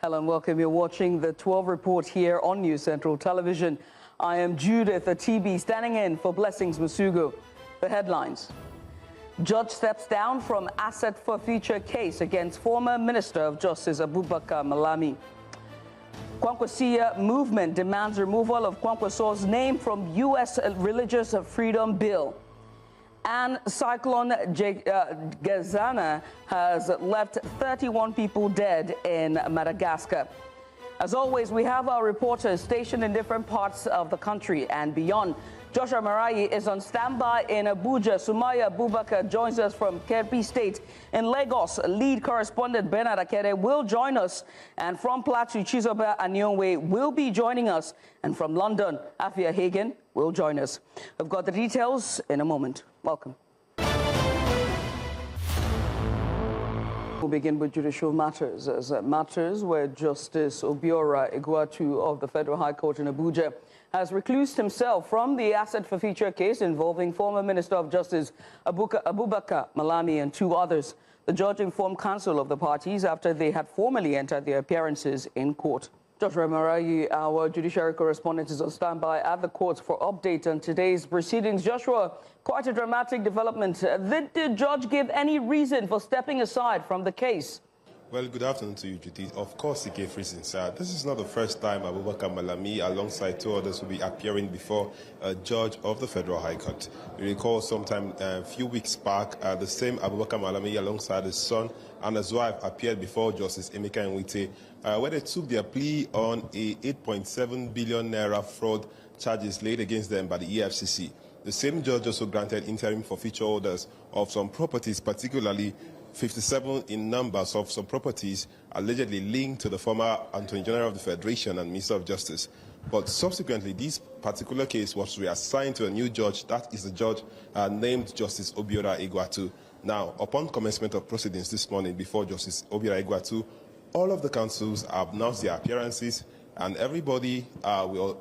Hello and welcome. You're watching the 12 Report here on News Central Television. I am Judith TB standing in for Blessings Masugo. The headlines. Judge steps down from asset forfeiture case against former Minister of Justice Abubakar Malami. Kwankwasiyya Movement demands removal of Kwankwaso's name from U.S. Religious Freedom Bill. And Cyclone Katsina has left 31 people dead in Madagascar. As always, we have our reporters stationed in different parts of the country and beyond. Joshua Marayi is on standby in Abuja. Sumaya Abubakar joins us from Kebbi State. In Lagos, lead correspondent Bernard Akere will join us. And from Plateau, Chizoba Anyonwe will be joining us. And from London, Afia Hagen will join us. We've got the details in a moment. Welcome. We'll begin with judicial matters, as matters where Justice Obiora Egwuatu of the Federal High Court in Abuja has reclused himself from the asset forfeiture case involving former Minister of Justice Abubakar Malami and two others. The judge informed counsel of the parties after they had formally entered their appearances in court. Joshua Marayi, our judiciary correspondent, is on standby at the courts for update on today's proceedings. Joshua, quite a dramatic development. Did the judge give any reason for stepping aside from the case? Well, good afternoon to you, Judy. Of course, he gave reasons. This is not the first time Abubakar Malami, alongside two others, will be appearing before a judge of the Federal High Court. You recall sometime a few weeks back, the same Abubakar Malami, alongside his son and his wife, appeared before Justice Emeka Nwite, where they took their plea on a 8.7 billion naira fraud charges laid against them by the EFCC. The same judge also granted interim forfeiture orders of some properties, particularly 57 in numbers of some properties allegedly linked to the former Attorney General of the Federation and Minister of Justice. But subsequently, this particular case was reassigned to a new judge. That is the judge named Justice Obiora Egwuatu. Now, upon commencement of proceedings this morning before Justice Obiora Egwuatu, all of the counsels have announced their appearances, and everybody,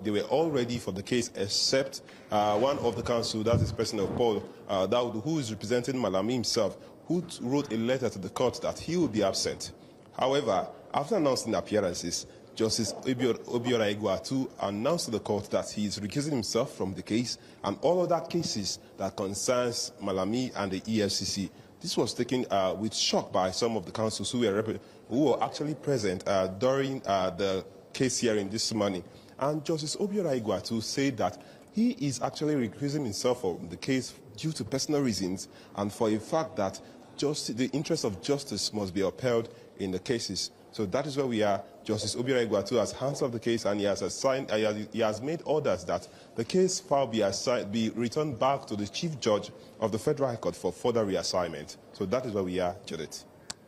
they were all ready for the case except one of the counsel, that is President Paul Daud, who is representing Malami himself, who wrote a letter to the court that he would be absent. However, after announcing appearances, Justice Obiora Egwuatu announced to the court that he is recusing himself from the case and all other cases that concerns Malami and the EFCC. This was taken with shock by some of the counsels who were actually present during the case hearing this morning. And Justice Obiora Egwuatu said that he is actually recusing himself from the case due to personal reasons and for a fact that the interest of justice must be upheld in the cases. So that is where we are. Justice Obiora Egwuatu has handled the case and he has made orders that the case file be returned back to the Chief Judge of the Federal High Court for further reassignment. So that is where we are, Judith.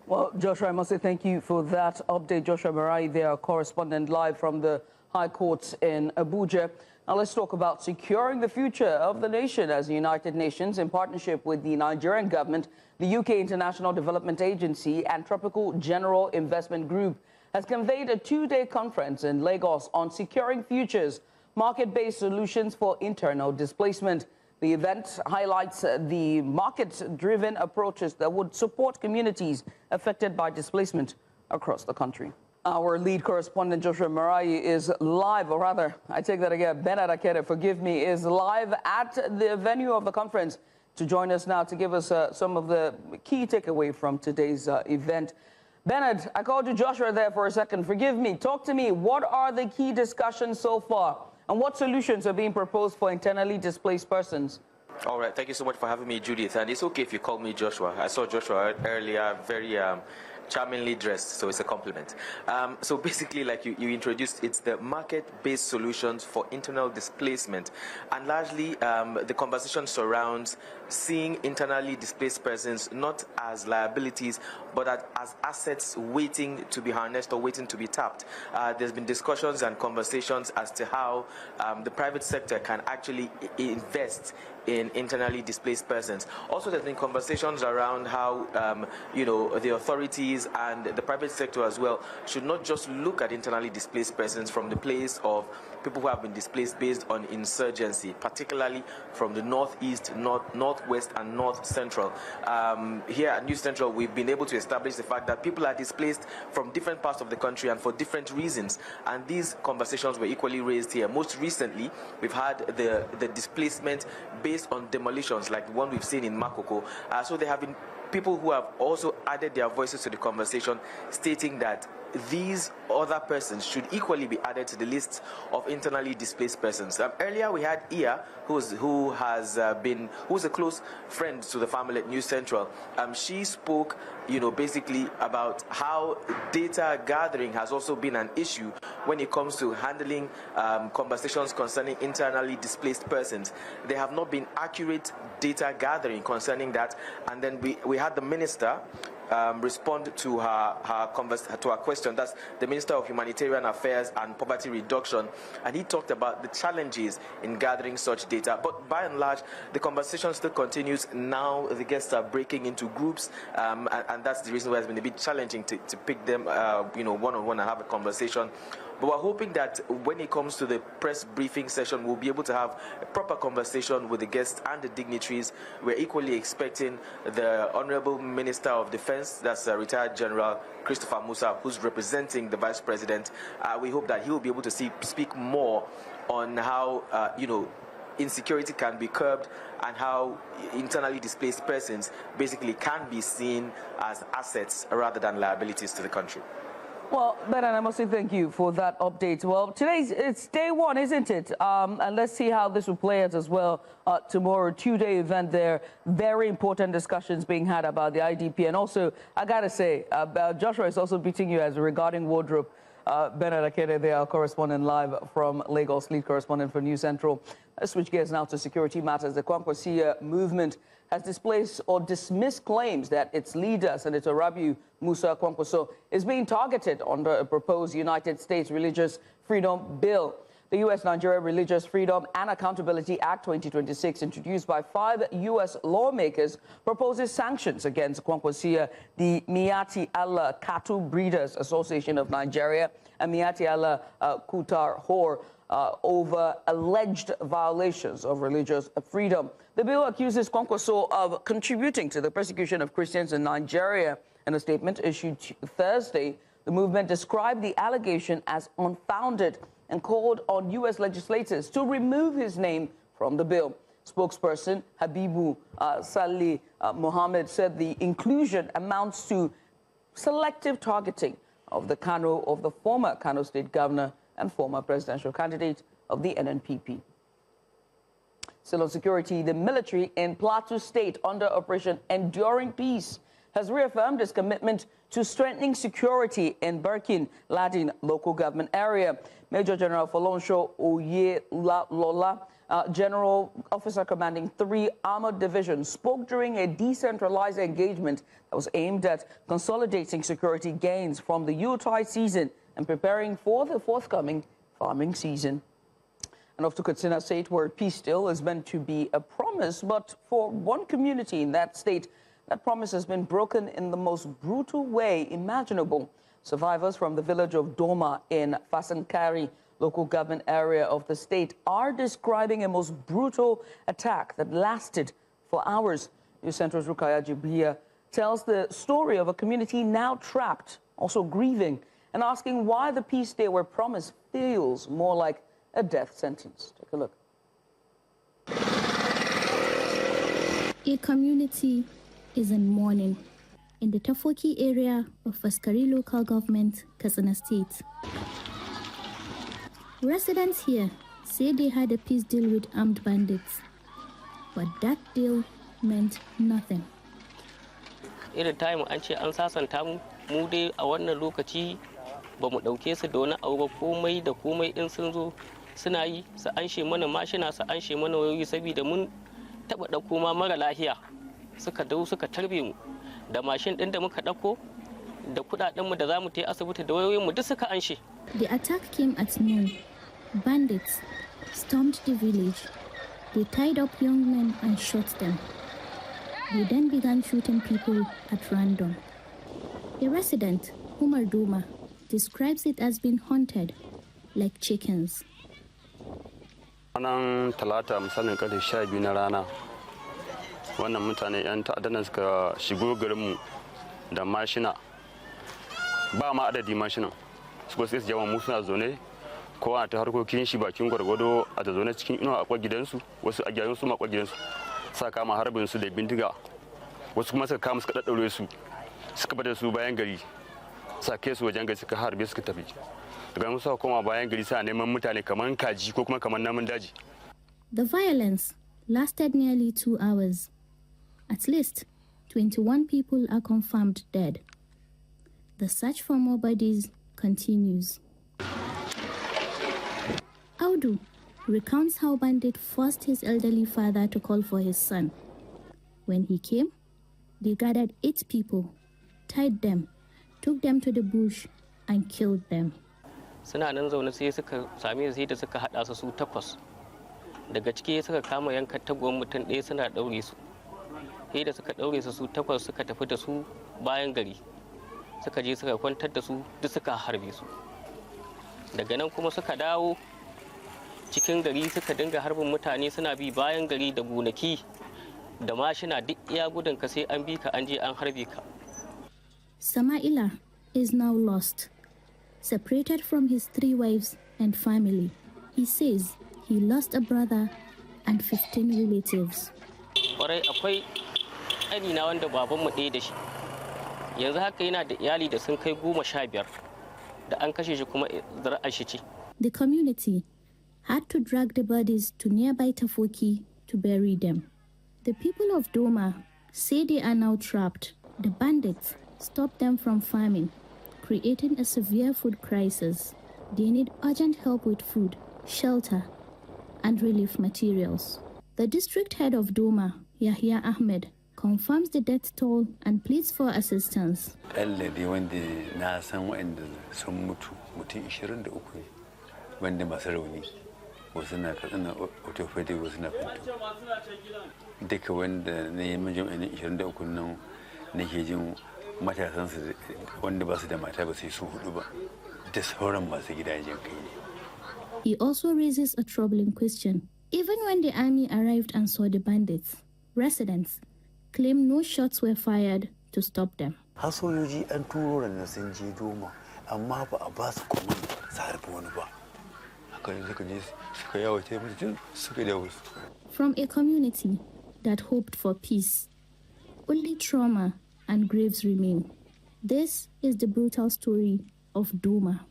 Well, Joshua, I must say thank you for that update. Joshua Marayi, there, correspondent live from the High Court in Abuja. Now let's talk about securing the future of the nation as the United Nations, in partnership with the Nigerian government, the UK International Development Agency and Tropical General Investment Group, has convened a two-day conference in Lagos on securing futures, market-based solutions for internal displacement. The event highlights the market-driven approaches that would support communities affected by displacement across the country. Our lead correspondent, Joshua Marayi, is live, or rather, I take that again, Bernard Akere, forgive me, is live at the venue of the conference to join us now to give us some of the key takeaway from today's event. Bernard, I called you Joshua there for a second. Forgive me. Talk to me. What are the key discussions so far, and what solutions are being proposed for internally displaced persons? All right. Thank you so much for having me, Judith. And it's okay if you call me Joshua. I saw Joshua earlier, very charmingly dressed, so it's a compliment. So basically, like you introduced, it's the market-based solutions for internal displacement. And largely, the conversation surrounds seeing internally displaced persons not as liabilities, but as assets waiting to be harnessed or waiting to be tapped. There's been discussions and conversations as to how the private sector can actually invest in internally displaced persons. Also, there's been conversations around how, the authorities authorities and the private sector as well should not just look at internally displaced persons from the place of people who have been displaced based on insurgency, particularly from the northeast, northwest, and north central. Here at New Central, we've been able to establish the fact that people are displaced from different parts of the country and for different reasons. And these conversations were equally raised here. Most recently, we've had the displacement based on demolitions, like the one we've seen in Makoko. So there have been people who have also added their voices to the conversation, stating that these other persons should equally be added to the list of internally displaced persons. Earlier we had Ia, who's a close friend to the family at New Central. She spoke, basically about how data gathering has also been an issue when it comes to handling conversations concerning internally displaced persons. There have not been accurate data gathering concerning that, and then we had the minister respond to her question. That's the Minister of Humanitarian Affairs and Poverty Reduction, and he talked about the challenges in gathering such data. But by and large, the conversation still continues. Now the guests are breaking into groups, and that's the reason why it's been a bit challenging to pick them, one-on-one and have a conversation. But we're hoping that when it comes to the press briefing session, we'll be able to have a proper conversation with the guests and the dignitaries. We're equally expecting the Honorable Minister of Defense, that's retired General Christopher Musa, who's representing the Vice President. We hope that he will be able to speak more on how, insecurity can be curbed and how internally displaced persons basically can be seen as assets rather than liabilities to the country. Well, Bernard, I must say thank you for that update. Well, it's day one, isn't it? And let's see how this will play out as well tomorrow. Two-day event there. Very important discussions being had about the IDP. And also, I got to say, Joshua is also beating you as regarding wardrobe. Bernard Akede, they are correspondent live from Lagos, lead correspondent for New Central. Let's switch gears now to security matters. The Kwankwasiyya Movement has displaced or dismissed claims that its leader, Senator Musa Kwankwaso, is being targeted under a proposed United States Religious Freedom Bill. The U.S.-Nigeria Religious Freedom and Accountability Act 2026, introduced by 5 U.S. lawmakers, proposes sanctions against Kwankwasiyya, the Miati Allah Cattle Breeders Association of Nigeria, and Miati Allah Kutar Hor, over alleged violations of religious freedom. The bill accuses Kwankwaso of contributing to the persecution of Christians in Nigeria. In a statement issued Thursday, the movement described the allegation as unfounded and called on U.S. legislators to remove his name from the bill. Spokesperson Habibu Salih Mohammed said the inclusion amounts to selective targeting of the former Kano State Governor and former presidential candidate of the NNPP. Still on security, the military in Plateau State under Operation Enduring Peace has reaffirmed its commitment to strengthening security in Birkin Ladin local government area. Major General Folonsho Oyelalola, General Officer commanding 3 armored divisions, spoke during a decentralized engagement that was aimed at consolidating security gains from the Yuletide season and preparing for the forthcoming farming season. And off to Katsina State, where peace still is meant to be a promise, but for one community in that state, that promise has been broken in the most brutal way imaginable. Survivors from the village of Doma in Fasankari local government area of the state are describing a most brutal attack that lasted for hours. New Central's Rukaya Jibiya tells the story of a community now trapped, also grieving, and asking why the peace they were promised feels more like a death sentence. Take a look. A community is in mourning in the Tafoki area of Faskari local government, Katsina State. Residents here say they had a peace deal with armed bandits, but that deal meant nothing. Irin time an ce an sasanta mu dai a wannan lokaci ba mu dauke su da wani abu komai da komai in sun zo suna yi su anshe mana mashina su anshe mana wayoyi saboda mun taba dauko ma mara lafiya suka dau suka tarbe mu da mashin din da muka dauko da kudaden mu da zamu tai asibiti da wayoyin mu duk suka anshe. The attack came at noon. Bandits stormed the village. They tied up young men and shot them. They then began shooting people at random. A resident, Umar Doma, describes it as being haunted, like chickens. Ranar Talata misalin karfe 12 na rana, wannan mutane 'yan ta'addan suka shigo garinmu da mashina, ba ma adadi mashinan, su sai su jama mu suna zaune, kowa ta harkokin shi bakin gwargwado a da zaune cikin inuwa akwai gidansu, wasu a gidansu ma akwai gidansu, sa kama harbin su da bindiga, wasu kuma suka kama suka daddaure su, suka bada su bayan gari, sa kai su wajen gari suka harbe suka tafi. Daga musu koma bayan gari sa neman mutane kamar kaji ko kuma kamar namun daji. The violence lasted nearly 2 hours. At least 21 people are confirmed dead. The search for more bodies continues. Audu recounts how bandit forced his elderly father to call for his son. When he came, they gathered 8 people, tied them, took them to the bush, and killed them. Suna nan zaune sai suka same sai da suka hada su 8. Daga ciki suka kama yankan tagon mutum ɗaya suna daure su. Sai da suka daure su 8 suka tafi da su bayan gari. Suka je suka kwantar da su duk suka harbe su. Daga nan kuma suka dawo cikin gari suka dinga harbin mutane suna bi bayan gari da gonaki da mashina duk iya gudun ka sai an bi ka an je an harbe ka. Sama'ila is now lost, separated from his 3 wives and family. He says he lost a brother and 15 relatives. Kwarai akwai ƙanina wanda babanmu ɗaya da shi. Yanzu haka yana da iyali da sun kai 15 da an kashe shi kuma zuri'ar shi ce. The community had to drag the bodies to nearby Tafoki to bury them. The people of Doma say they are now trapped. The bandits stopped them from farming, creating a severe food crisis. They need urgent help with food, shelter, and relief materials. The district head of Doma, Yahya Ahmed, confirms the death toll and pleads for assistance. Wanda masu rauni wasu na Katsina orthopedic wasu na Fanto duka wanda na yi majami'in 23 nan nake jin matasansu wanda ba su da mata ba sai su 4 ba da sauran masu gidajen kai ne. He also raises a troubling question. Even when the army arrived and saw the bandits, residents claim no shots were fired to stop them. Har sojoji an turo da sun je Doma amma ba a ba su kuma su harbi wani ba. From a community that hoped for peace, only trauma and graves remain. This is the brutal story of Doma.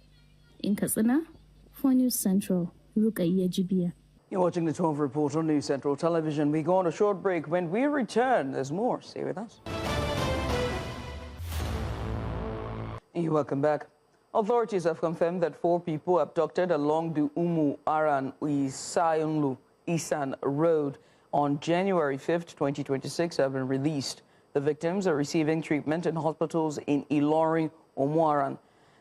In Katsina, for News Central, Rukaiya Jibiya. You're watching the 12 Report on News Central Television. We go on a short break. When we return, there's more. Stay with us. You're welcome back. Authorities have confirmed that 4 people abducted along the Umu Aran Isayunlu Isan Road on January 5th, 2026 have been released. The victims are receiving treatment in hospitals in Ilorin, Umuaran.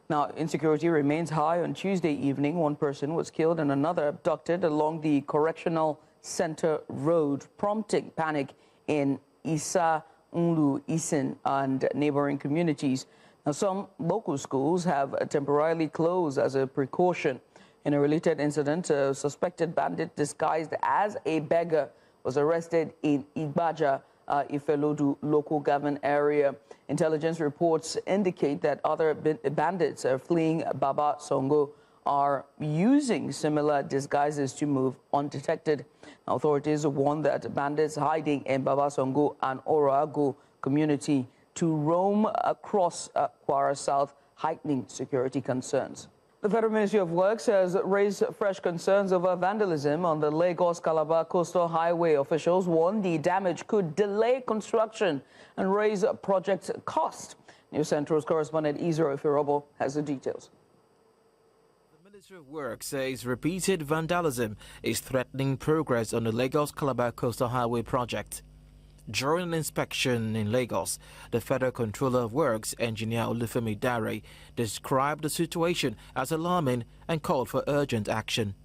Now, insecurity remains high. On Tuesday evening, 1 person was killed and another abducted along the Correctional Center Road, prompting panic in Isa Unlu Isin and neighboring communities. Now, some local schools have temporarily closed as a precaution. In a related incident, a suspected bandit disguised as a beggar was arrested in Igbaja, Ifelodu local government area. Intelligence reports indicate that other bandits fleeing Baba Songo are using similar disguises to move undetected. Authorities warn that bandits hiding in Baba Songo and Orago community to roam across Kwara South, heightening security concerns. The Federal Ministry of Works has raised fresh concerns over vandalism on the Lagos-Calabar Coastal Highway. Officials warn the damage could delay construction and raise project cost. News Central's correspondent Israel Firobo has the details. The Ministry of Works says repeated vandalism is threatening progress on the Lagos-Calabar Coastal Highway project. During an inspection in Lagos, the Federal Controller of Works, Engineer Olufemi Dare, described the situation as alarming and called for urgent action.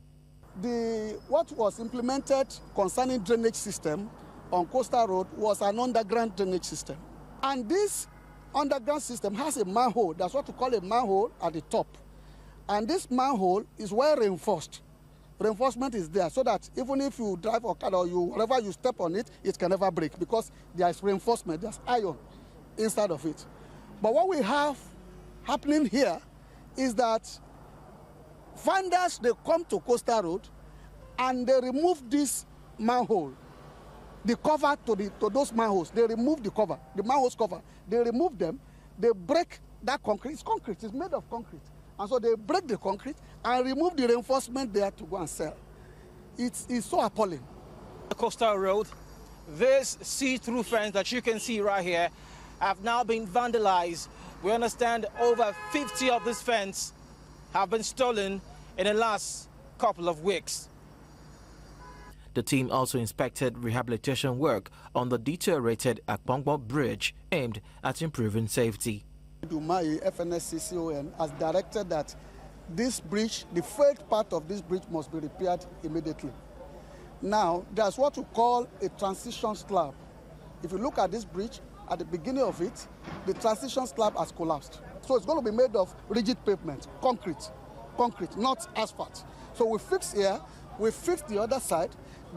What was implemented concerning drainage system on Coastal Road was an underground drainage system. And this underground system has a manhole. That's what we call a manhole at the top. And this manhole is well reinforced. Reinforcement is there so that even if you drive a car or wherever you step on it, it can never break because there is reinforcement, there's iron inside of it. But what we have happening here is that vendors, they come to Coastal Road and they remove this manhole, the cover to those manholes. They remove the cover, the manholes cover. They remove them, they break that concrete. It's concrete, it's made of concrete. And so they break the concrete and remove the reinforcement there to go and sell. It's so appalling. Coastal Road, this see-through fence that you can see right here have now been vandalized. We understand over 50 of this fence have been stolen in the last couple of weeks. The team also inspected rehabilitation work on the deteriorated Akpongbo Bridge aimed at improving safety. My FNSCCON has directed that this bridge, the failed part of this bridge must be repaired immediately. Now, there's what we call a transition slab. If you look at this bridge, at the beginning of it, the transition slab has collapsed. So it's going to be made of rigid pavement, concrete, not asphalt. So we fix here, we fix the other side,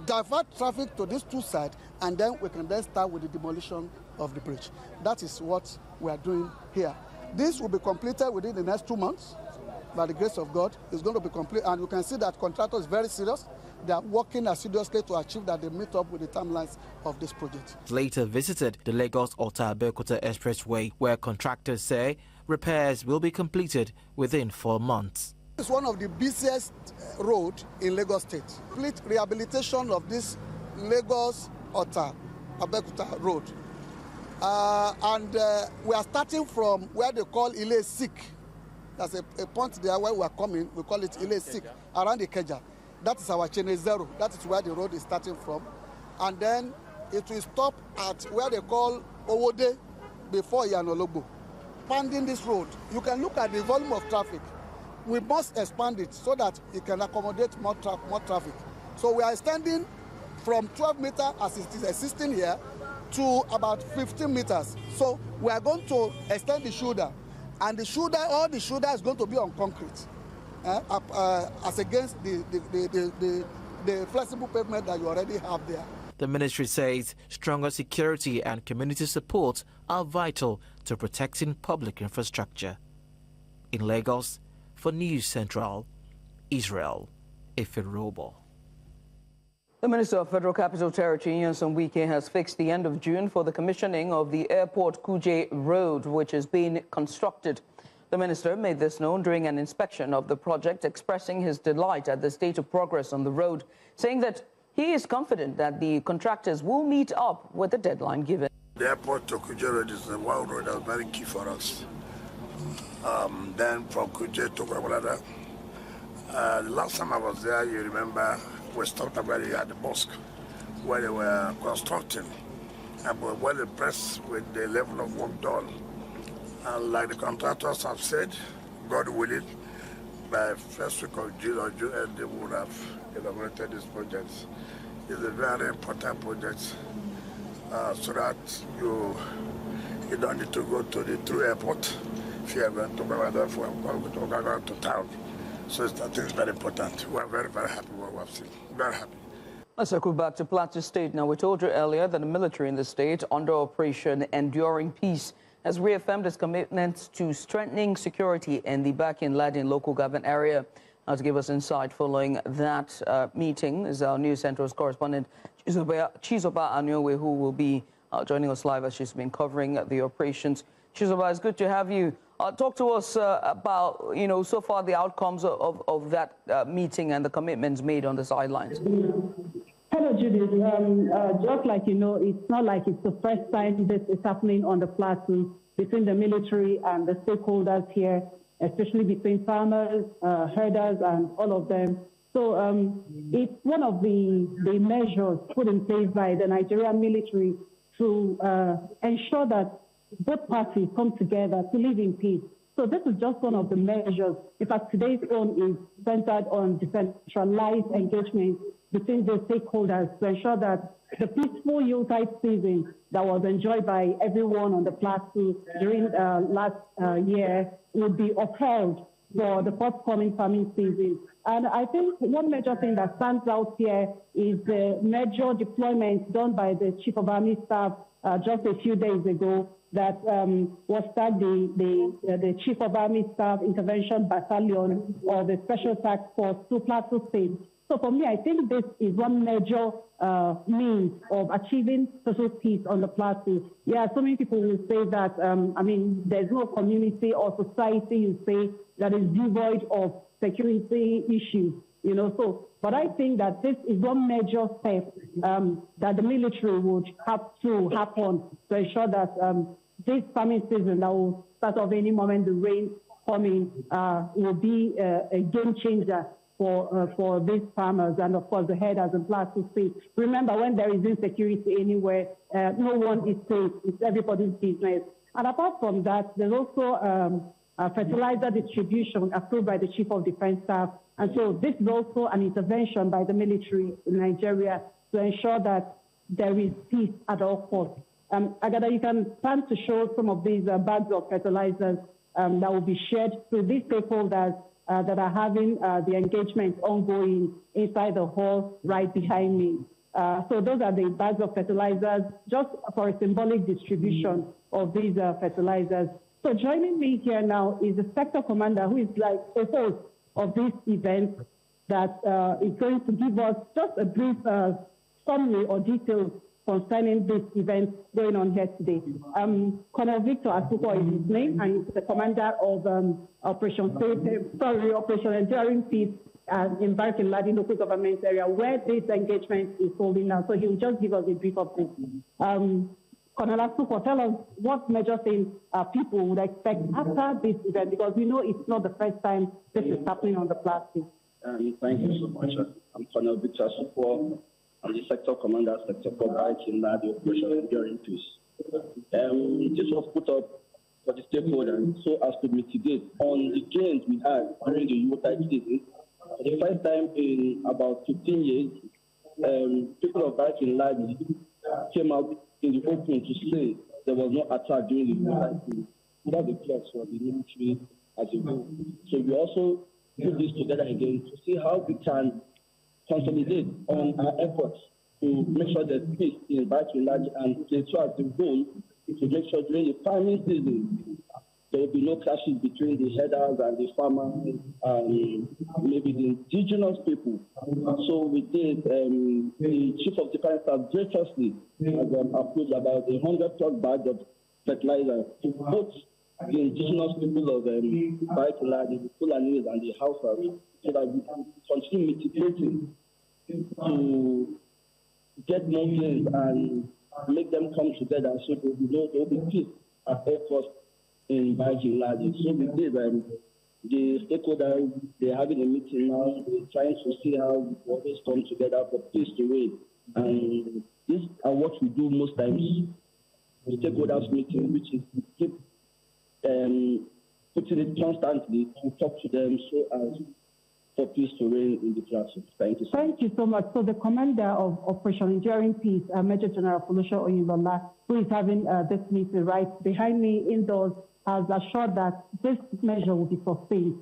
divert traffic to these two sides, and then we can then start with the demolition of the bridge. That is what we are doing here. This will be completed within the next 2 months. By the grace of God, it's going to be complete, and you can see that contractor is very serious. They are working assiduously to achieve that they meet up with the timelines of this project. Later visited the Lagos-Ota-Abeokuta Expressway, where contractors say repairs will be completed within 4 months. It's one of the busiest roads in Lagos State. Complete rehabilitation of this Lagos-Ota-Abeokuta road. We are starting from where they call Ile-Sik. There's a point there where we are coming, we call it Ile-Sik, around the Ikeja. That is our Chene Zero. That is where the road is starting from. And then it will stop at where they call Owode before Yanologbo. Expanding this road, you can look at the volume of traffic. We must expand it so that it can accommodate more traffic. So we are extending from 12 meters as it is existing here to about 15 meters. So we are going to extend the shoulder. And the shoulder, all the shoulder is going to be on concrete as against the flexible pavement that you already have there. The ministry says stronger security and community support are vital to protecting public infrastructure. In Lagos, for News Central, Israel Ifirobo. The Minister of Federal Capital Territory, Nyesom Wike, has fixed the end of June for the commissioning of the Airport Kuje Road, which is being constructed. The minister made this known during an inspection of the project, expressing his delight at the state of progress on the road, saying that he is confident that the contractors will meet up with the deadline given. The airport to Kuje Road is the one road that's very key for us. Then from Kuje to Kwara. The last time I was there, you remember, we stopped at the mosque where they were constructing. And we were well impressed with the level of work done. And like the contractors have said, God willing, by first week of June or June, they would have inaugurated this project. It's a very important project so that you don't need to go to the through airport if you are going to go to town. So I think it's very important. We are very, very happy with what we have seen. Very happy. Let's circle back to Plateau State. Now, we told you earlier that the military in the state, under Operation Enduring Peace, has reaffirmed its commitment to strengthening security in the Bakin-Ladin local government area. Now, to give us insight following that meeting is our News Central's correspondent, Chizoba Anyowe, who will be joining us live as she's been covering the operations. Chizoba, it's good to have you. Talk to us about, so far the outcomes of that meeting and the commitments made on the sidelines. Hello, Judith. Just like you know, it's not like it's the first time this is happening on the plateau between the military and the stakeholders here, especially between farmers, herders, and all of them. So it's one of the measures put in place by the Nigerian military to ensure that both parties come together to live in peace. So this is just one of the measures. In fact, today's own is centered on decentralized engagement between the stakeholders to ensure that the peaceful Yuletide season that was enjoyed by everyone on the plateau during last year would be upheld for the forthcoming farming season. And I think one major thing that stands out here is the major deployment done by the Chief of Army Staff just a few days ago that was tagged the Chief of Army Staff Intervention Battalion or the Special Task Force to Plateau State. So for me, I think this is one major means of achieving social peace on the plateau. Yeah, so many people will say that, I mean, there's no community or society, you say, that is devoid of security issues, you know. So, but I think that this is one major step that the military would have to happen to ensure that this farming season that will start off any moment, the rain coming, will be a game changer for these farmers and, of course, the herders and Plateau State. Remember, when there is insecurity anywhere, no one is safe. It's everybody's business. And apart from that, there's also fertilizer distribution approved by the Chief of Defense Staff. And so this is also an intervention by the military in Nigeria to ensure that there is peace at all costs. Agada, you can plan to show some of these bags of fertilizers that will be shared to these stakeholders that are having the engagement ongoing inside the hall right behind me. So those are the bags of fertilizers, just for a symbolic distribution of these fertilizers. So joining me here now is the sector commander, who is like a host of this event that is going to give us just a brief summary or details concerning this event going on here today. Colonel Victor Asuko is his name, and he's the commander of Operation Enduring Peace in Barkin Ladi local government area, where this engagement is holding now. So he will just give us a brief update. Colonel Asuko, tell us what major things people would expect after this event, because we know it's not the first time this is happening on the platform. Thank you so much. I'm Colonel Victor Asuko. I'm the sector commander, sector for in the Operation Enduring Peace. This was put up for the stakeholders so as to mitigate on the gains we had during the Yuletide season. For the first time in about 15 years, people of Barkin Ladi came out in the open to say there was no attack during the Yuletide season. That's the plus for the military as a whole. So we also put this together again to see how we can consolidate on our efforts to make sure that peace in Barkin Ladi and Plateau as the goal to make sure during the farming season there will be no clashes between the herders and the farmers and maybe the indigenous people. So we did, the Chief of Defense Staff graciously has approved about 100+ bags of fertilizer to both the indigenous people of Barkin Ladi, the Fulanis and the Hausas, so that we can continue mitigating to get more gains and make them come together so there will be peace at all costs in Barkin Ladi. So we did, the stakeholders, they're having a meeting now, they're trying to see how we always come together for peace to reign. And these are what we do most times, the stakeholders meeting, which is to keep putting it constantly to talk to them so as for peace to reign in the classroom. Thank you. Thank you so much. So the commander of Operation Enduring Peace, Major General Folosho Oyinlola, who is having this meeting right behind me indoors, has assured that this measure will be sustained.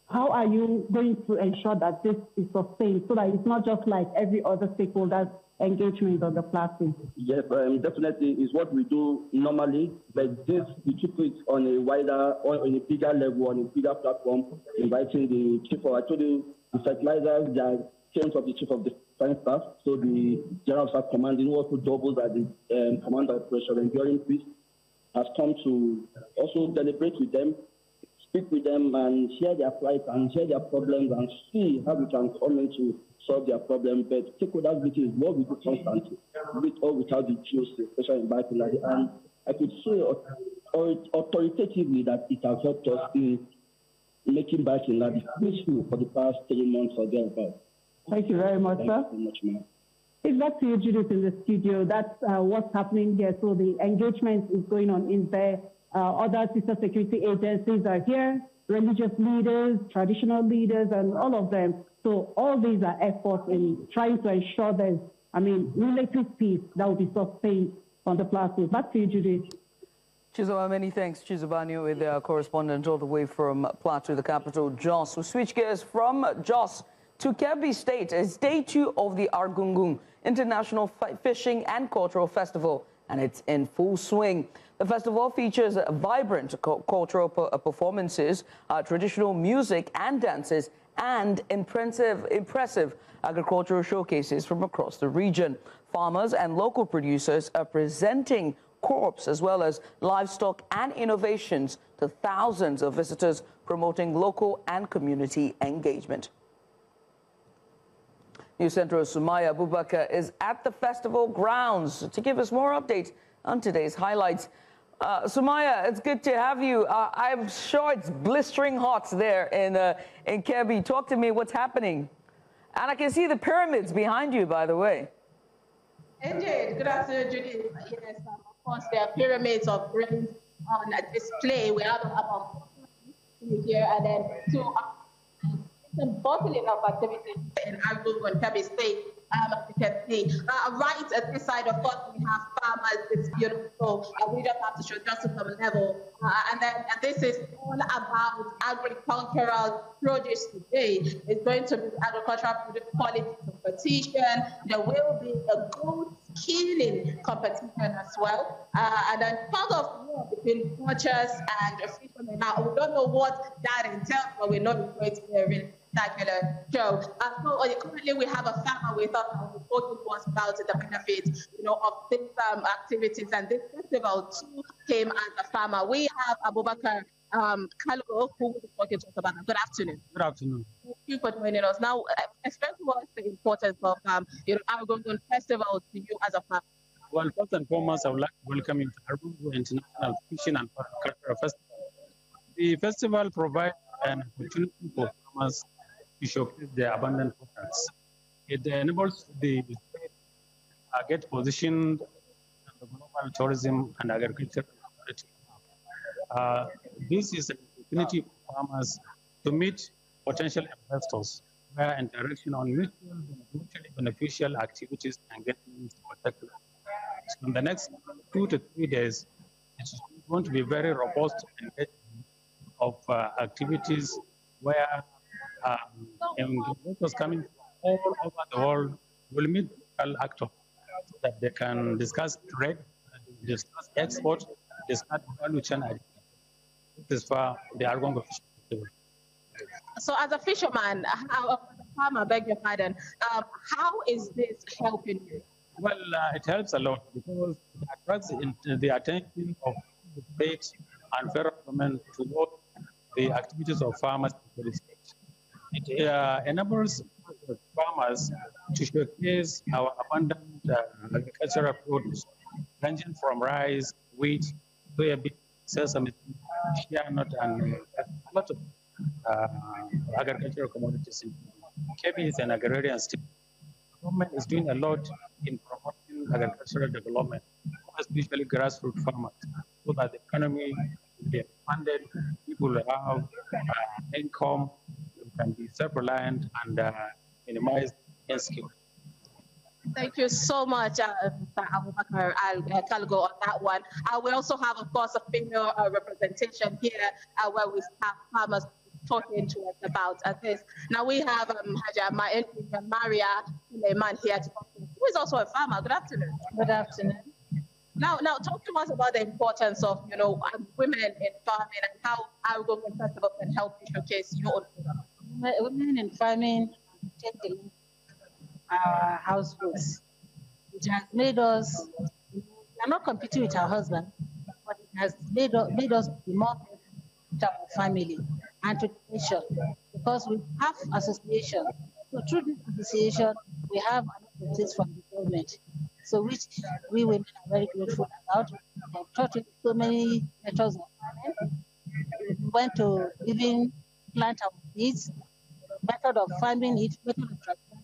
How are you going to ensure that this is sustained so that it's not just like every other stakeholder's engagement on the platform? Yes, definitely is what we do normally, but this we keep it on a wider, on a bigger level, on a bigger platform, inviting the chief of, I told you, the fertilizers that came from the Chief of Defense Staff, so the General Staff Commanding, who also doubles as the Commander of Operation Enduring Peace, has come to also deliberate with them, speak with them and share their plight and share their problems and see how we can come in to solve their problem. But stakeholders meeting is what we do constantly, with or without the Jews, especially in Barkin Ladi. And I could say authoritatively that it has helped us in making Barkin Ladi peaceful for the past 3 months or thereabouts. Thank you very much, sir. Thank you so much, ma'am. It's back to you, Judith, in the studio. That's what's happening here. So the engagement is going on in there. Other sister security agencies are here, religious leaders, traditional leaders, and all of them. So all these are efforts in trying to ensure there's relative peace that will be sustained on the plateau. Back to you, Judith. Chizoba, many thanks. Chizobanyo with our correspondent all the way from Plateau, the capital, Jos. We switch gears from Jos to Kebbi State. It's day 2 of the Argungu International Fishing and Cultural Festival, and it's in full swing. The festival features vibrant cultural performances, traditional music and dances, and impressive agricultural showcases from across the region. Farmers and local producers are presenting crops as well as livestock and innovations to thousands of visitors, promoting local and community engagement. News Central Sumaya Abubakar is at the festival grounds to give us more updates on today's highlights. Sumaya, it's good to have you. I'm sure it's blistering hot there in Kebbi. Talk to me, what's happening? And I can see the pyramids behind you, by the way. Indeed. Good afternoon, Judith. Yes, of course, there are pyramids of grains on display. We have about here, and then some bottling of activities in Argungu and Kebbi State. As you can see, right at this side, of course, we have farmers. It's beautiful. We just have to show just some level. And then this is all about agricultural produce today. It's going to be agricultural produce quality competition. There will be a goat killing competition as well. And then tug of war between poachers and fishermen. Now, we don't know what that entails, but we know it's going to be a really spectacular show. So currently we have a farmer with us who spoke to us about the benefits, of these activities, and this festival too came as a farmer. We have Abubakar Kalgo, who will be talking to us about that. Good afternoon. Good afternoon. Thank you for joining us. Now, explain to us the importance of Argungu Festival to you as a farmer. Well, first and foremost, I would like to welcome you to Argungu International Fishing and Cultural Festival. The festival provides an opportunity for farmers to showcase their abundant products. It enables the state to get positioned in the global tourism and agriculture community. This is an opportunity for farmers to meet potential investors where interaction on mutually beneficial activities and get spectacular. So in the next 2 to 3 days, it's going to be very robust engagement of activities where investors coming from all over the world will meet local actors so that they can discuss trade, discuss export, discuss value chain. This is for the Argungu Festival. So as a fisherman, a farmer, beg your pardon, how is this helping you? Well, it helps a lot because it attracts the attention of the state and federal government toward the activities of farmers in the state. It enables farmers to showcase our abundant agricultural produce, ranging from rice, wheat, soybean, sesame, shea nut, and a lot of agricultural commodities. Kebbi is an agrarian state. The government is doing a lot in promoting agricultural development, especially grassroots farmers, so that the economy will be expanded, people will have income, can be self-reliant and minimize insecurity. Thank you so much, Abubakar Kalgo, on that one. We also have, of course, a female representation here where we have farmers talking to us about this. Now we have Maria Suleiman here to talk to us, who is also a farmer. Good afternoon. Good afternoon. Now talk to us about the importance of women in farming and how Argungu Festival can help you showcase your own product. Women in farming take the lead our households. It has made us, we are not competing with our husband, but it has made us be more to our family and to the nation, because we have association. So through this association, we have an from the government, so which we women are very grateful about. We have taught so many methods of farming. We went to even plant our seeds, method of farming it, method of transplanting.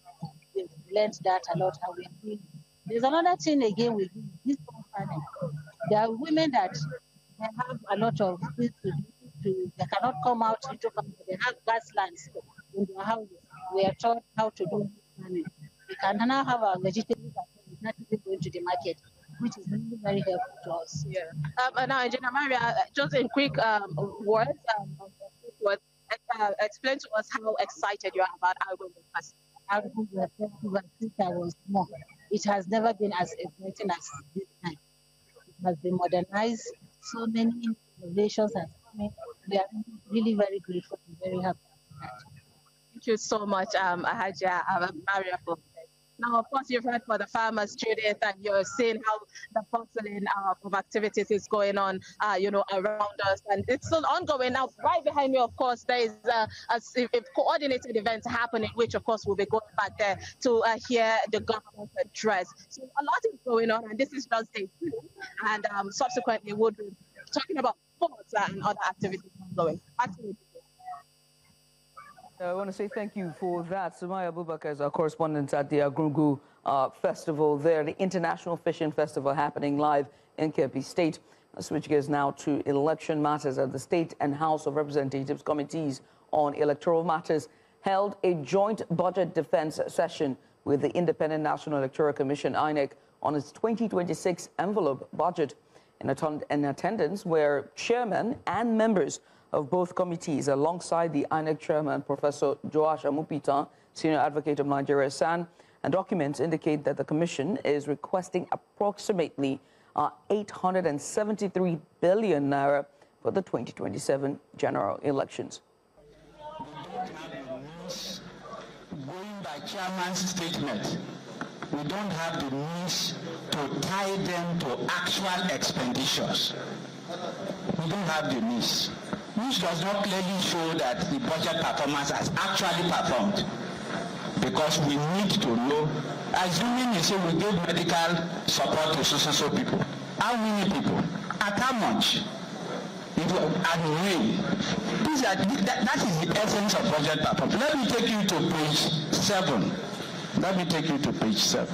We've learned that a lot. How we do. There's another thing again we do. This farming. There are women that they have a lot of things to do. They cannot come out into farming. They have grasslands in their houses. We are taught how to do farming. We can now have our vegetables at not even going to the market, which is really very helpful to us. Yeah. Now, Engineer Maria, just in quick words, explain to us how excited you are about Argungu Festival. Since I was small, it has never been as exciting as this time. It has been modernized. So many innovations are coming. We are really very grateful and very happy. Thank you so much, Haja Maria. Now, of course, you've heard for the farmers, Judith, and you're seeing how the bustling of activities is going on, around us, and it's still ongoing. Now, right behind me, of course, there is a coordinated event happening, which, of course, we'll be going back there to hear the government address. So a lot is going on, and this is just day 2, and subsequently we'll be talking about sports and other activities ongoing. Absolutely. I want to say thank you for that. Sumaya Abubakar is our correspondent at the Argungu Festival there, the International Fishing Festival happening live in Kebbi State. I'll switch gears now to election matters at the State and House of Representatives Committees on Electoral Matters held a joint budget defense session with the Independent National Electoral Commission, INEC, on its 2026 envelope budget. In attendance were chairmen and members of both committees, alongside the INEC chairman, Professor Joash Amupita, senior advocate of Nigeria, SAN, and documents indicate that the commission is requesting approximately 873 billion naira for the 2027 general elections. Going by chairman's statement, we don't have the means to tie them to actual expenditures. We don't have the means. Which does not clearly show that the budget performance has actually performed, because we need to know, assuming you say we give medical support to so people, how many people, at how much, and when. That is the essence of budget performance. Let me take you to page 7. Let me take you to page 7.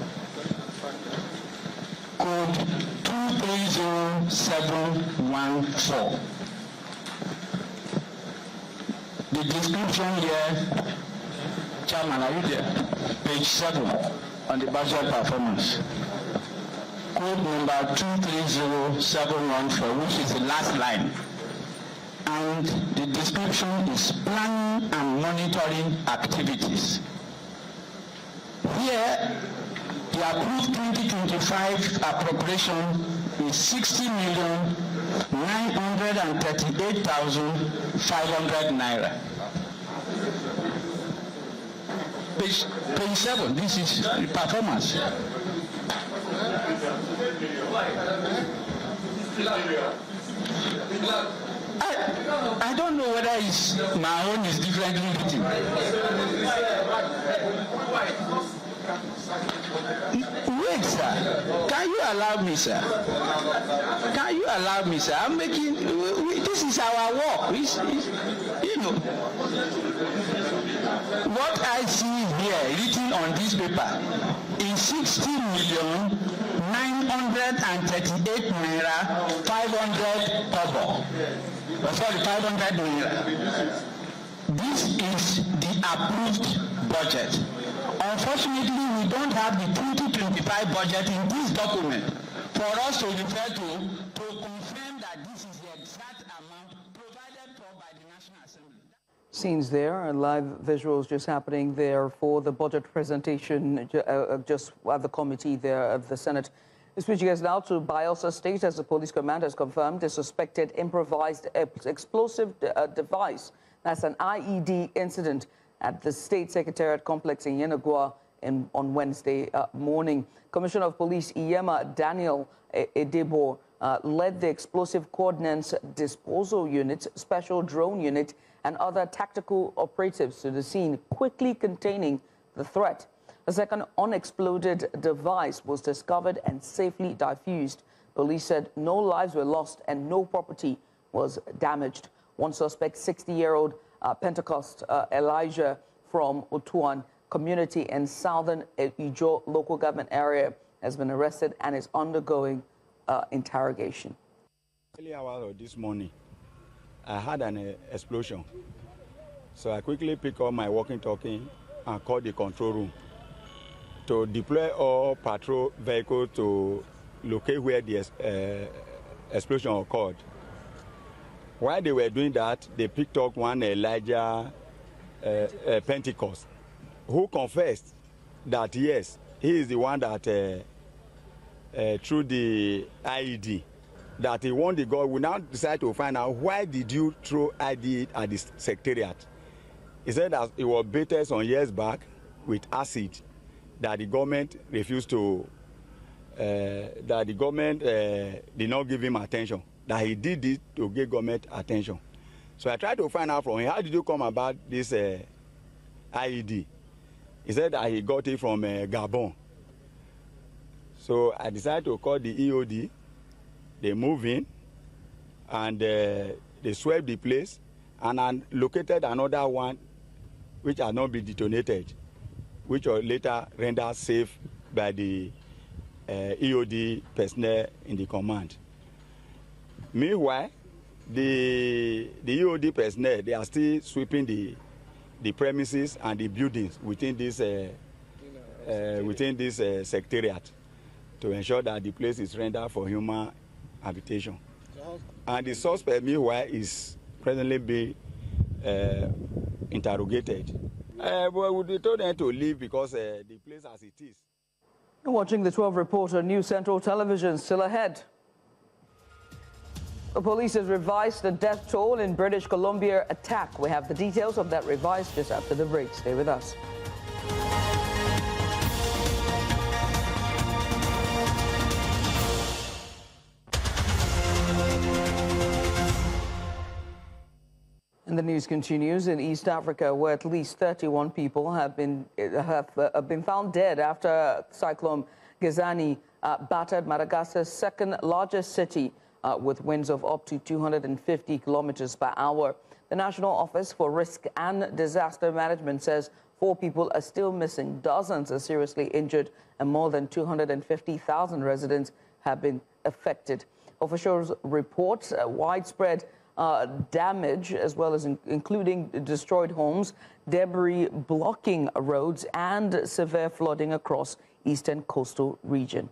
Code 230714. The description here, Chairman, are you there? Page 7 on the budget performance. Code number 230714, which is the last line. And the description is planning and monitoring activities. Here, the approved 2025 appropriation is 60,938,500 naira. Page 7, this is the performance. I don't know whether it's my own is differently written. Wait, sir. Can you allow me, sir? Can you allow me, sir? I'm making. This is our work. You know. What I see here written on this paper is 60,938 naira 500 kobo. Sorry, 500 naira. This is the approved budget. Unfortunately, we don't have the 2025 budget in this document for us to refer to confirm that this is the exact amount provided for by the National Assembly. Scenes there and live visuals just happening there for the budget presentation just at the committee there of the Senate. Switching us now to Bayelsa State, as the police command has confirmed a suspected improvised explosive device. That's an IED incident at the State Secretariat complex in Yenagua on Wednesday morning. Commissioner of Police Iyema Daniel Edebo led the explosive coordinates disposal unit, special drone unit, and other tactical operatives to the scene, quickly containing the threat. A second unexploded device was discovered and safely diffused. Police said no lives were lost and no property was damaged. One suspect, 60-year-old Pentecost Elijah from Otuan community in southern Ijo local government area, has been arrested and is undergoing interrogation. Early hours of this morning, I had an explosion. So I quickly picked up my walkie-talkie and called the control room. to deploy all patrol vehicles to locate where the explosion occurred. While they were doing that, they picked up one Elijah Pentecost, who confessed that yes, he is the one that through the IED, that he won the gun. We now decide to find out why did you throw IED at the secretariat. He said that it was baited some years back with acid that the government refused to, that the government did not give him attention, that he did it to get government attention. So I tried to find out from him, how did you come about this IED? He said that he got it from Gabon. So I decided to call the EOD. They moved in and they swept the place and I located another one which had not been detonated, which was later rendered safe by the EOD personnel in the command. Meanwhile, the EOD personnel, they are still sweeping the premises and the buildings within this secretariat to ensure that the place is rendered for human habitation. And the suspect, meanwhile, is presently being interrogated. Well, we told them to leave because the place as it is. You're watching the 12 Reporter News Central Television. Still ahead. The police has revised the death toll in British Columbia attack. We have the details of that revised just after the break. Stay with us. And the news continues in East Africa, where at least 31 people have been found dead after Cyclone Gazani battered Madagascar's second largest city with winds of up to 250 kilometers per hour. The National Office for Risk and Disaster Management says 4 people are still missing, dozens are seriously injured, and more than 250,000 residents have been affected. Officials report widespread damage, as well as including destroyed homes, debris blocking roads, and severe flooding across eastern coastal region.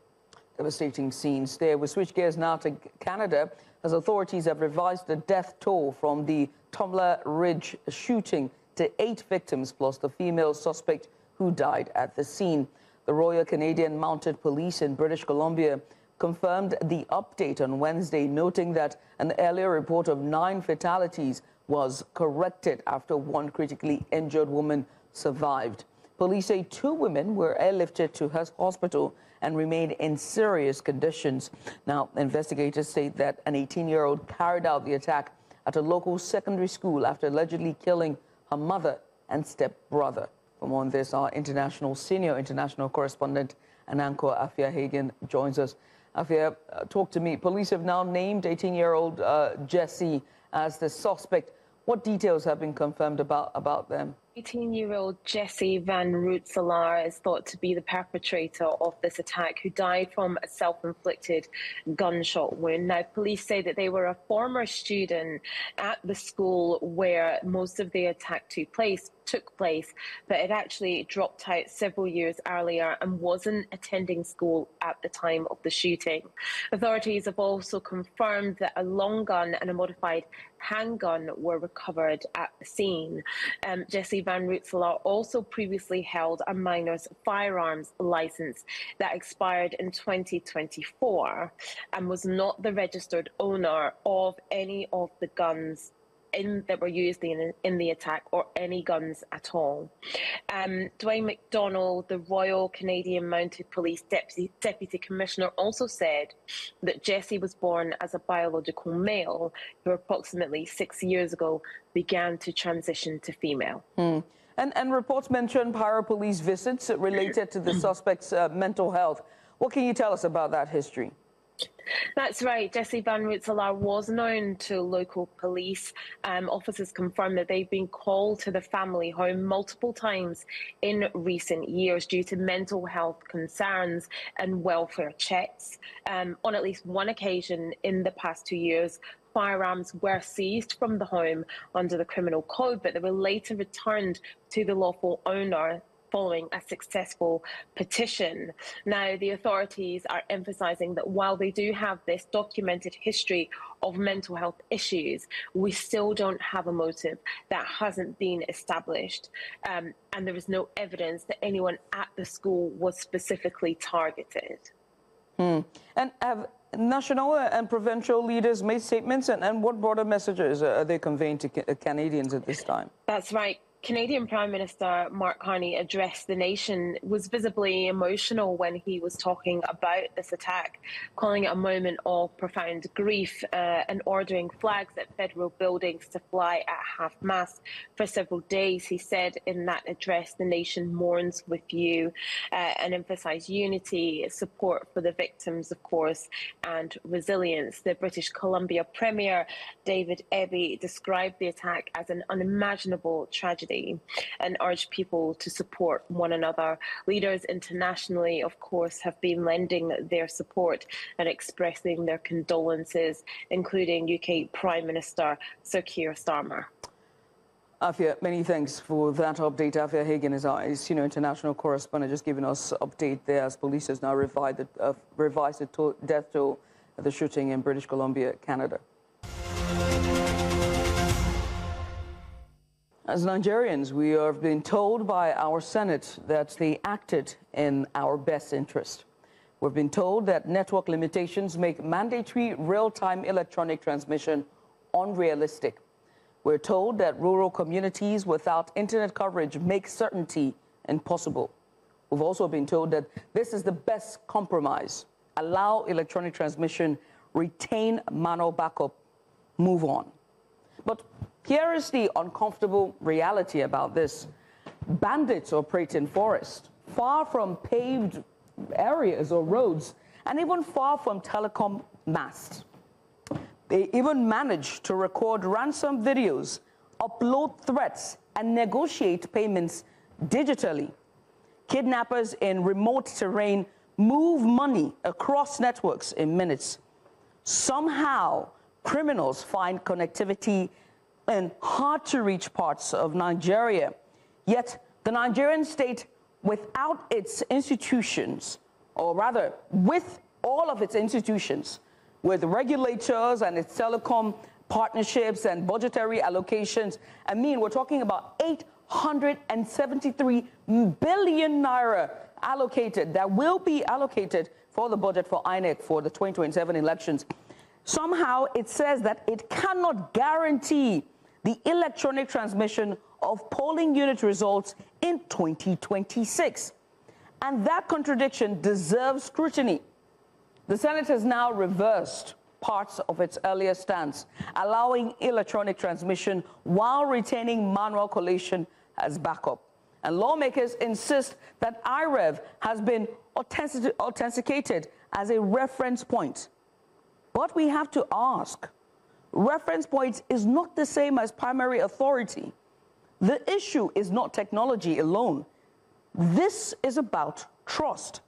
Devastating scenes there. We switch gears now to Canada, as authorities have revised the death toll from the Tumler Ridge shooting to 8 victims, plus the female suspect who died at the scene. The Royal Canadian Mounted Police in British Columbia confirmed the update on Wednesday, noting that an earlier report of 9 fatalities was corrected after 1 critically injured woman survived. Police say 2 women were airlifted to her hospital and remained in serious conditions. Now, investigators say that an 18-year-old carried out the attack at a local secondary school after allegedly killing her mother and stepbrother. For more on this, our senior international correspondent and anchor Afia Hagen joins us. Afia, talk to me. Police have now named 18-year-old Jesse as the suspect. What details have been confirmed about them? 18-year-old Jesse Van Rootselaar is thought to be the perpetrator of this attack, who died from a self-inflicted gunshot wound. Now, police say that they were a former student at the school where most of the attack took place, but it actually dropped out several years earlier and wasn't attending school at the time of the shooting. Authorities have also confirmed that a long gun and a modified handgun were recovered at the scene. Jesse Van Rootselaar also previously held a minor's firearms license that expired in 2024 and was not the registered owner of any of the guns that were used in the attack, or any guns at all. Dwayne McDonald, the Royal Canadian Mounted Police Deputy Commissioner, also said that Jesse was born as a biological male who approximately 6 years ago began to transition to female. And reports mention para-police visits related to the suspect's mental health. What can you tell us about that history? That's right. Jesse Van Rootselaar was known to local police. Officers confirmed that they've been called to the family home multiple times in recent years due to mental health concerns and welfare checks. On at least one occasion in the past 2 years, firearms were seized from the home under the criminal code, but they were later returned to the lawful owner following a successful petition. Now, the authorities are emphasising that while they do have this documented history of mental health issues, we still don't have a motive that hasn't been established. And there is no evidence that anyone at the school was specifically targeted. And have national and provincial leaders made statements, and what broader messages are they conveying to Canadians at this time? That's right. Canadian Prime Minister Mark Carney addressed the nation, was visibly emotional when he was talking about this attack, calling it a moment of profound grief and ordering flags at federal buildings to fly at half-mast for several days. He said in that address, the nation mourns with you, and emphasised unity, support for the victims, of course, and resilience. The British Columbia Premier, David Eby, described the attack as an unimaginable tragedy and urged people to support one another. Leaders internationally, of course, have been lending their support and expressing their condolences, including UK Prime Minister Sir Keir Starmer. Afia, many thanks for that update. Afia Hagen is our international correspondent, just giving us update there as police has now revised the death toll of the shooting in British Columbia, Canada. As Nigerians, we have been told by our Senate that they acted in our best interest. We've been told that network limitations make mandatory real-time electronic transmission unrealistic. We're told that rural communities without internet coverage make certainty impossible. We've also been told that this is the best compromise. Allow electronic transmission, retain manual backup, move on. But here is the uncomfortable reality about this. Bandits operate in forests, far from paved areas or roads, and even far from telecom masts. They even manage to record ransom videos, upload threats, and negotiate payments digitally. Kidnappers in remote terrain move money across networks in minutes. Somehow, criminals find connectivity in hard-to-reach parts of Nigeria. Yet the Nigerian state, without its institutions, or rather with all of its institutions, with regulators and its telecom partnerships and budgetary allocations, we're talking about 873 billion naira allocated, that will be allocated for the budget for INEC for the 2027 elections. Somehow it says that it cannot guarantee the electronic transmission of polling unit results in 2026. And that contradiction deserves scrutiny. The Senate has now reversed parts of its earlier stance, allowing electronic transmission while retaining manual collation as backup. And lawmakers insist that IREV has been authenticated as a reference point. But we have to ask, reference points is not the same as primary authority. The issue is not technology alone. This is about trust.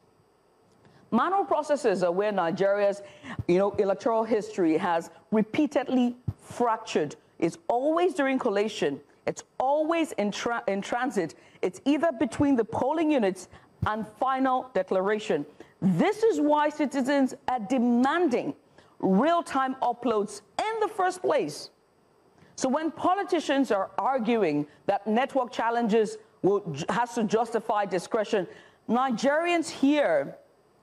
Manual processes are where Nigeria's, electoral history has repeatedly fractured. It's always during collation. It's always in transit. It's either between the polling units and final declaration. This is why citizens are demanding real-time uploads in the first place. So when politicians are arguing that network challenges has to justify discretion, Nigerians hear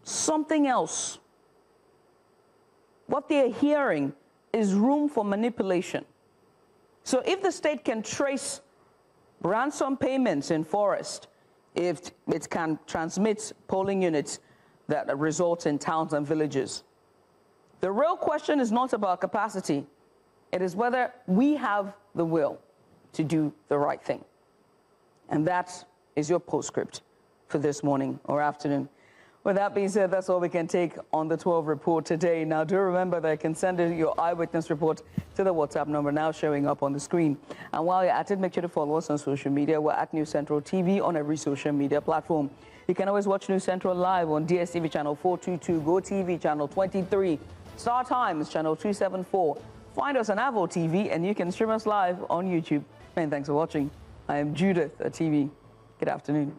something else. What they're hearing is room for manipulation. So if the state can trace ransom payments in forest, if it can transmit polling units that result in towns and villages, the real question is not about capacity. It is whether we have the will to do the right thing. And that is your postscript for this morning or afternoon. With that being said, that's all we can take on the 12 report today. Now, do remember that you can send in your eyewitness report to the WhatsApp number now showing up on the screen. And while you're at it, make sure to follow us on social media. We're at News Central TV on every social media platform. You can always watch News Central live on DSTV channel 422, GoTV channel 23, Star Times channel 274. Find us on Avo TV, and you can stream us live on YouTube. And thanks for watching. I am Judith at TV. Good afternoon.